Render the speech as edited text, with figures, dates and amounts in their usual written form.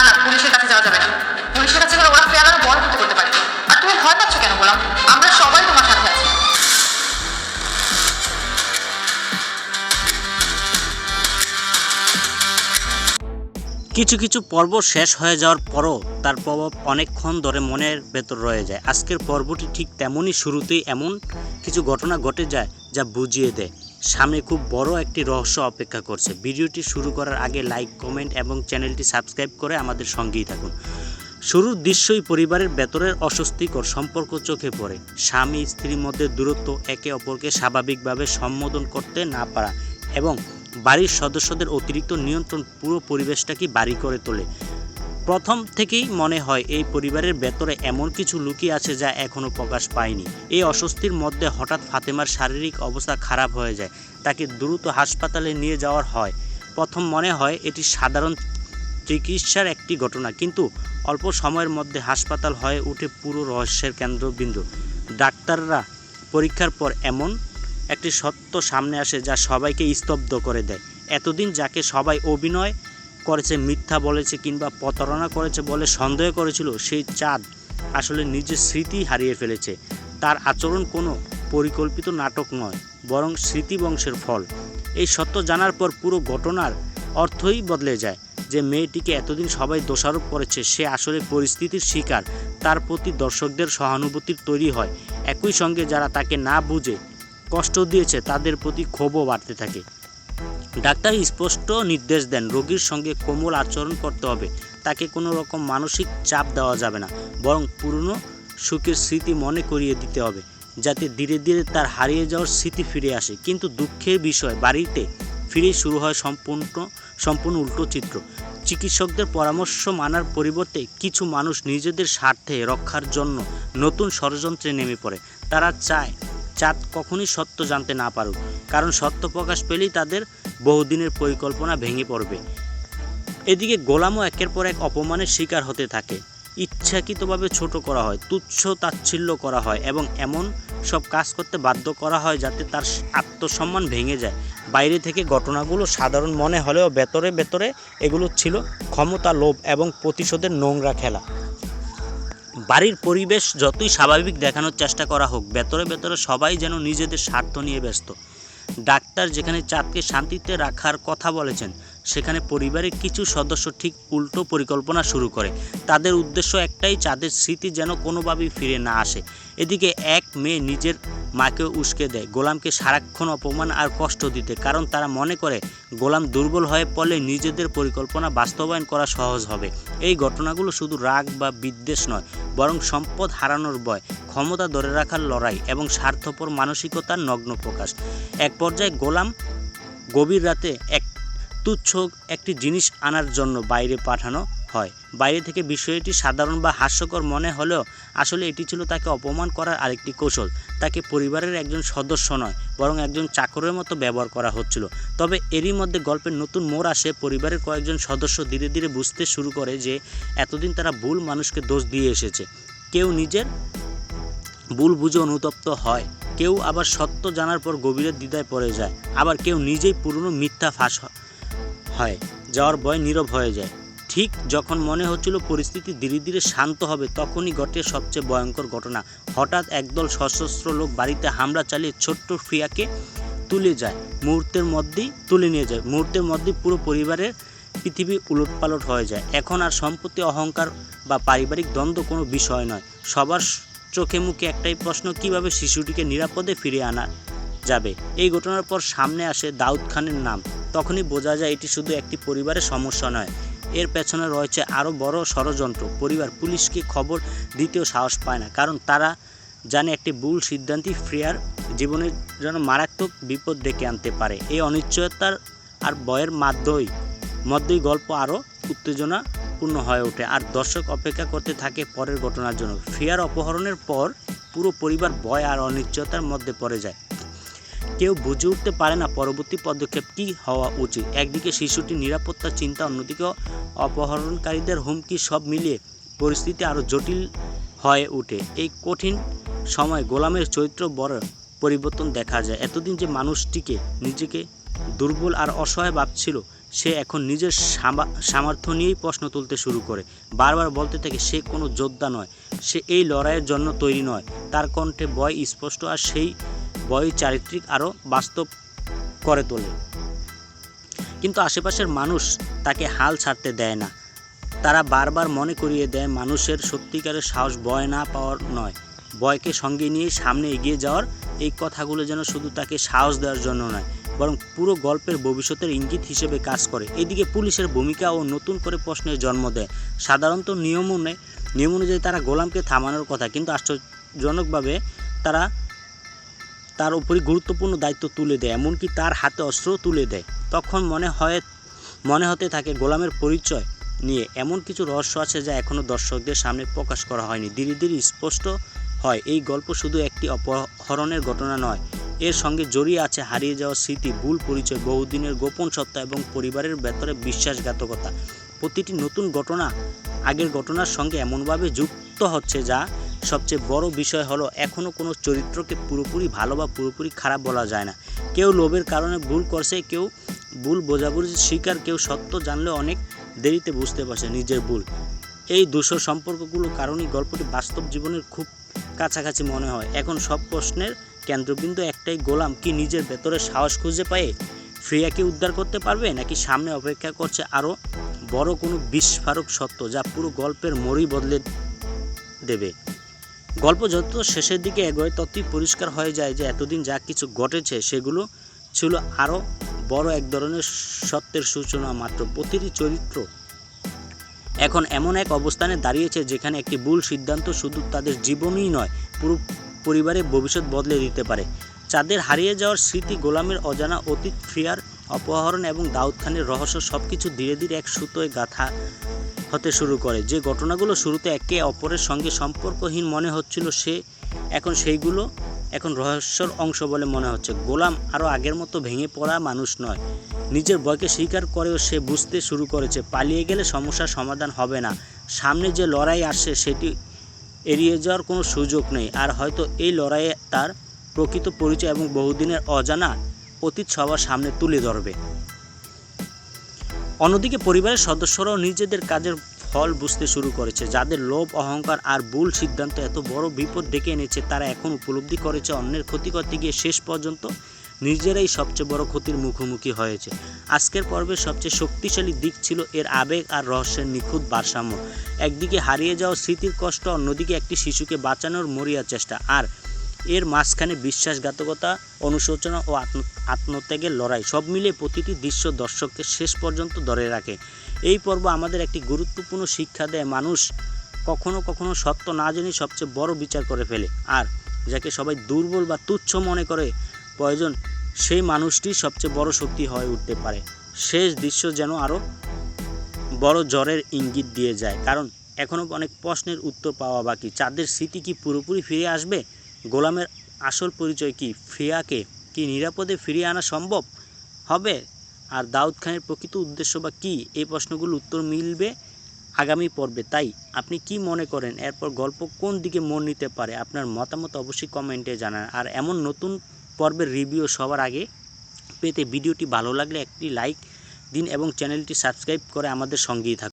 না না, পুলিশের কাছে যাওয়া যাবে না। পুলিশের কাছে গেলে ওরা ফেরানো বড় কিছু করতে পারে। আর তুমি ভয় পাচ্ছ কেন গোলাম? আমরা সবাই তোমার সাথে আছি। কিছু কিছু পর্ব শেষ হয়ে যাওয়ার পরও তার প্রভাব অনেকক্ষণ ধরে মনের ভেতর রয়ে যায়। আজকের পর্বটি ঠিক তেমনই, শুরুতেই এমন কিছু ঘটনা ঘটে যায় যা বুঝিয়ে দেয় সামনে খুব বড় একটি রহস্য অপেক্ষা করছে। ভিডিওটি শুরু করার আগে লাইক, কমেন্ট এবং চ্যানেলটি সাবস্ক্রাইব করে আমাদের সঙ্গেই থাকুন। শুরুর দৃশ্যই পরিবারের ভেতরের অস্বস্তিকর সম্পর্ক চোখে পড়ে। স্বামী স্ত্রীর মধ্যে দূরত্ব, একে অপরকে স্বাভাবিকভাবে সম্বোধন করতে না পারা এবং বাড়ির সদস্যদের অতিরিক্ত নিয়ন্ত্রণ পুরো পরিবেশটাকে ভারী করে তোলে। প্রথম থেকেই মনে হয় এই পরিবারের ভেতরে এমন কিছু লুকিয়ে আছে যা এখনও প্রকাশ পায়নি। এই অস্বস্তির মধ্যে হঠাৎ ফাতেমার শারীরিক অবস্থা খারাপ হয়ে যায়। তাকে দ্রুত হাসপাতালে নিয়ে যাওয়ার হয়। প্রথম মনে হয় এটি সাধারণ চিকিৎসার একটি ঘটনা, কিন্তু অল্প সময়ের মধ্যে হাসপাতাল হয়ে ওঠে পুরো রহস্যের কেন্দ্রবিন্দু। ডাক্তাররা পরীক্ষার পর এমন একটি সত্য সামনে আসে যা সবাইকে স্তব্ধ করে দেয়। এতদিন যাকে সবাই অভিনয় করেছে, মিথ্যা বলেছে কিংবা প্রতারণা করেছে বলে সন্দেহ করেছিল, সেই চাঁদ আসলে নিজের স্মৃতি হারিয়ে ফেলেছে। তার আচরণ কোনো পরিকল্পিত নাটক নয়, বরং স্মৃতিবংশের ফল। এই সত্য জানার পর পুরো ঘটনার অর্থই বদলে যায়। যে মেয়েটিকে এতদিন সবাই দোষারোপ করেছে, সে আসলে পরিস্থিতির শিকার। তার প্রতি দর্শকদের সহানুভূতির তৈরি হয়। একই সঙ্গে যারা তাকে না বুঝে কষ্ট দিয়েছে তাদের প্রতি ক্ষোভও বাড়তে থাকে। ডাক্তার স্পষ্ট নির্দেশ দেন, রোগীর সঙ্গে কোমল আচরণ করতে হবে। তাকে কোনো রকম মানসিক চাপ দেওয়া যাবে না, বরং পুরনো সুখের স্মৃতি মনে করিয়ে দিতে হবে, যাতে ধীরে ধীরে তার হারিয়ে যাওয়ার স্মৃতি ফিরে আসে। কিন্তু দুঃখের বিষয়, বাড়িতে ফিরেই শুরু হয় সম্পূর্ণ উল্টো চিত্র। চিকিৎসকদের পরামর্শ মানার পরিবর্তে কিছু মানুষ নিজেদের স্বার্থে রক্ষার জন্য নতুন ষড়যন্ত্রে নেমে পড়ে। তারা চায় চাঁদ কখনই সত্য জানতে না পারুক, কারণ সত্য প্রকাশ পেলেই তাদের বহুদিনের পরিকল্পনা ভেঙে পড়বে। এদিকে গোলামও একের পর এক অপমানের শিকার হতে থাকে। ইচ্ছাকৃতভাবে ছোট করা হয়, তুচ্ছ তাচ্ছিল্য করা হয় এবং এমন সব কাজ করতে বাধ্য করা হয় যাতে তার আত্মসম্মান ভেঙে যায়। বাইরে থেকে ঘটনাগুলো সাধারণ মনে হলেও ভেতরে ভেতরে এগুলো ছিল ক্ষমতা, লোভ এবং প্রতিশোধের নোংরা খেলা। বাড়ির পরিবেশ যতই স্বাভাবিক দেখানোর চেষ্টা করা হোক, ভেতরে ভেতরে সবাই যেন নিজেদের স্বার্থ নিয়ে ব্যস্ত। ডাক্তার যেখানে চাঁদকে শান্তিতে রাখার কথা বলেছেন, সেখানে পরিবারের কিছু সদস্য ঠিক উল্টো পরিকল্পনা শুরু করে। তাদের উদ্দেশ্য একটাই, চাঁদের স্মৃতি যেন কোনোভাবেই ফিরে না আসে। এদিকে এক মেয়ে নিজের মাকে উস্কে দেয় গোলামকে সারাক্ষণ অপমান আর কষ্ট দিতে, কারণ তারা মনে করে গোলাম দুর্বল হয়ে পড়লে নিজেদের পরিকল্পনা বাস্তবায়ন করা সহজ হবে। এই ঘটনাগুলো শুধু রাগ বা বিদ্বেষ নয়, বরং সম্পদ হারানোর ভয়, ক্ষমতা ধরে রাখার লড়াই এবং স্বার্থপর মানসিকতার নগ্ন প্রকাশ। এক পর্যায়ে গোলাম গভীর রাতে তুচ্ছ একটি জিনিস আনার জন্য বাইরে পাঠানো হয়। বাইরে থেকে বিষয়টি সাধারণ বা হাস্যকর মনে হলেও আসলে এটি ছিল তাকে অপমান করার আরেকটি কৌশল। তাকে পরিবারের একজন সদস্য নয়, বরং একজন চাকরের মতো ব্যবহার করা হচ্ছিল। তবে এরই মধ্যে গল্পের নতুন মোড় আসে। পরিবারের কয়েকজন সদস্য ধীরে ধীরে বুঝতে শুরু করে যে এতদিন তারা ভুল মানুষকে দোষ দিয়ে এসেছে। কেউ নিজের ভুল বুঝে অনুতপ্ত হয়, কেউ আবার সত্য জানার পর গভীরে দ্বিধায় পড়ে যায়, আবার কেউ নিজেই পুরনো মিথ্যা ফাঁস হয় যাওয়ার ভয় নীরব হয়ে যায়। ঠিক যখন মনে হচ্ছিল পরিস্থিতি ধীরে ধীরে শান্ত হবে, তখনই ঘটে সবচেয়ে ভয়ঙ্কর ঘটনা। হঠাৎ একদল সশস্ত্র লোক বাড়িতে হামলা চালিয়ে ছোট্ট ফ্রিয়াকে তুলে নিয়ে যায়। মুহূর্তের মধ্যেই পুরো পরিবারের পৃথিবী উলটপালট হয়ে যায়। এখন আর সম্পত্তি, অহংকার বা পারিবারিক দ্বন্দ্ব কোনো বিষয় নয়। সবার চোখে মুখে একটাই প্রশ্ন, কিভাবে শিশুটিকে নিরাপদে ফিরিয়ে আনা যাবে। এই ঘটনার পর সামনে আসে দাউদ খানের নাম। তখনই বোঝা যায় এটি শুধু একটি পরিবারের সমস্যা নয়, এর পেছনে রয়েছে আরও বড় ষড়যন্ত্র। পরিবার পুলিশকে খবর দিতেও সাহস পায় না, কারণ তারা জানে একটি ভুল সিদ্ধান্তই ফ্রিয়ার জীবনের জন্য মারাত্মক বিপদ ডেকে আনতে পারে। এই অনিশ্চয়তার আর ভয়ের মধ্যেই গল্প আরও উত্তেজনাপূর্ণ হয়ে ওঠে, আর দর্শক অপেক্ষা করতে থাকে পরের ঘটনার জন্য। ফ্রিয়ার অপহরণের পর পুরো পরিবার ভয় আর অনিশ্চয়তার মধ্যে পড়ে যায়। কেউ বুঝে উঠতে পারে না পরবর্তী পদক্ষেপ কী হওয়া উচিত। একদিকে শিশুটির নিরাপত্তার চিন্তা, অন্যদিকে অপহরণকারীদের হুমকি, সব মিলিয়ে পরিস্থিতি আরও জটিল হয়ে ওঠে। এই কঠিন সময় গোলামের চরিত্র বড় পরিবর্তন দেখা যায়। এতদিন যে মানুষটিকে নিজেকে দুর্বল আর অসহায় ভাবছিল, সে এখন নিজের সামর্থ্য নিয়েই প্রশ্ন তুলতে শুরু করে। বারবার বলতে থাকে সে কোনো যোদ্ধা নয়, সে এই লড়াইয়ের জন্য তৈরি নয়। তার কণ্ঠে ভয় স্পষ্ট, আর সেই ভয় চারিত্রিক আরও বাস্তব করে তোলে। কিন্তু আশেপাশের মানুষ তাকে হাল ছাড়তে দেয় না। তারা বারবার মনে করিয়ে দেয় মানুষের সত্যিকারের সাহস ভয় না পাওয়ার নয়, ভয়কে সঙ্গে নিয়ে সামনে এগিয়ে যাওয়ার। এই কথাগুলো যেন শুধু তাকে সাহস দেওয়ার জন্য নয়, বরং পুরো গল্পের ভবিষ্যতের ইঙ্গিত হিসেবে কাজ করে। এদিকে পুলিশের ভূমিকা ও নতুন করে প্রশ্নের জন্ম দেয়। সাধারণত নিয়ম অনুযায়ী তারা গোলামকে থামানোর কথা, কিন্তু আশ্চর্যজনকভাবে তারা তার উপরই গুরুত্বপূর্ণ দায়িত্ব তুলে দেয়, এমনকি তার হাতে অস্ত্রও তুলে দেয়। তখন মনে হতে থাকে গোলামের পরিচয় নিয়ে এমন কিছু রহস্য আছে যা এখনও দর্শকদের সামনে প্রকাশ করা হয়নি। ধীরে ধীরে স্পষ্ট হয় এই গল্প শুধু একটি অপহরণের ঘটনা নয়, এর সঙ্গে জড়িয়ে আছে হারিয়ে যাওয়া স্মৃতি, ভুল পরিচয়, বহুদিনের গোপন সত্তা এবং পরিবারের ভেতরে বিশ্বাসঘাতকতা। প্রতিটি নতুন ঘটনা আগের ঘটনার সঙ্গে এমনভাবে যুক্ত হচ্ছে, যা সবচেয়ে বড় বিষয় হলো এখনও কোনো চরিত্রকে পুরোপুরি ভালো বা পুরোপুরি খারাপ বলা যায় না। কেউ লোভের কারণে ভুল করছে, কেউ ভুল বোঝাবুঝির শিকার, কেউ সত্য জানলে অনেক দেরিতে বুঝতে পারছে নিজের ভুল। এই ধূসর সম্পর্কগুলোর কারণেই গল্পটি বাস্তব জীবনের খুব কাছাকাছি মনে হয়। এখন সব প্রশ্নের কেন্দ্রবিন্দু একটাই, গোলাম কি নিজের ভেতরে সাহস খুঁজে পায় ফ্রিয়াকে উদ্ধার করতে পারবে, নাকি সামনে অপেক্ষা করছে আরও বড় কোনো বিস্ফোরক সত্য যা পুরো গল্পের মোড়ই বদলে দেবে। গল্প যত শেষের দিকে এগোয় ততই পরিষ্কার হয়ে যায় যে এতদিন যা কিছু ঘটেছে সেগুলো ছিল আরও বড় এক ধরনের সত্যের সূচনা মাত্র। প্রতিটি চরিত্র এখন এমন এক অবস্থানে দাঁড়িয়েছে যেখানে একটি ভুল সিদ্ধান্ত শুধু তাদের জীবনই নয়, পুরো পরিবারের ভবিষ্যৎ বদলে দিতে পারে। চাঁদের হারিয়ে যাওয়ার স্মৃতি, গোলামের অজানা অতীত, ফ্রিয়ার অপহরণ এবং দাউদ খানের রহস্য সবকিছু ধীরে ধীরে এক সুতোয় গাঁথা হতে শুরু করে। যে ঘটনাগুলো শুরুতে একে অপরের সঙ্গে সম্পর্কহীন মনে হচ্ছিল, সেইগুলো এখন রহস্যর অংশ বলে মনে হচ্ছে। গোলাম আরও আগের মতো ভেঙে পড়া মানুষ নয়, নিজের ভয়কে স্বীকার করেও সে বুঝতে শুরু করেছে পালিয়ে গেলে সমস্যার সমাধান হবে না, সামনে যে লড়াই আসছে সেটি এড়িয়ে যাওয়ার কোনো সুযোগ নেই। আর হয়তো এই লড়াইয়ে তার প্রকৃত পরিচয় এবং বহুদিনের অজানা অতীত সবার সামনে তুলে ধরবে। অন্যদিকে পরিবারের সদস্যরাও নিজেদের কাজের ফল বুঝতে শুরু করেছে। যাদের লোভ, অহংকার আর ভুল সিদ্ধান্ত এত বড় বিপদ ডেকে এনেছে, তারা এখন উপলব্ধি করেছে অন্যের ক্ষতি করতে গিয়ে শেষ পর্যন্ত নিজেরাই সবচেয়ে বড় ক্ষতির মুখোমুখি হয়েছে। আজকের পর্বের সবচেয়ে শক্তিশালী দিক ছিল এর আবেগ আর রহস্যের নিখুঁত ভারসাম্য। একদিকে হারিয়ে যাওয়া স্মৃতির কষ্ট, অন্যদিকে একটি শিশুকে বাঁচানোর মরিয়া চেষ্টা, আর এর মাঝখানে বিশ্বাসঘাতকতা, অনুশোচনা ও আত্মত্যাগের লড়াই। সব মিলিয়ে প্রতিটি দৃশ্য দর্শককে শেষ পর্যন্ত ধরে রাখে। এই পর্ব আমাদের একটি গুরুত্বপূর্ণ শিক্ষা দেয়, মানুষ কখনো কখনো সত্য না জেনে সবচেয়ে বড় বিচার করে ফেলে, আর যাকে সবাই দুর্বল বা তুচ্ছ মনে করে প্রয়োজন, সেই মানুষটি সবচেয়ে বড় শক্তি হয়ে উঠতে পারে। শেষ দৃশ্য যেন আরও বড় জ্বরের ইঙ্গিত দিয়ে যায়, কারণ এখনও অনেক প্রশ্নের উত্তর পাওয়া বাকি। চাঁদের স্মৃতি কি পুরোপুরি ফিরে আসবে? গোলামের আসল পরিচয় কি? ফ্রিয়াকে কি নিরাপদে ফিরিয়ে আনা সম্ভব হবে? আর দাউদ খানের প্রকৃত উদ্দেশ্য বা কী? এই প্রশ্নগুলোর উত্তর মিলবে আগামী পর্বে। তাই আপনি কি মনে করেন এরপর গল্প কোন দিকে মোড় নিতে পারে? আপনার মতামত অবশ্যই কমেন্টে জানান। আর এমন নতুন পর্বের রিভিউ সবার আগে পেতে ভিডিওটি ভালো লাগলে একটি লাইক দিন এবং চ্যানেলটি সাবস্ক্রাইব করে আমাদের সঙ্গেই থাকুন।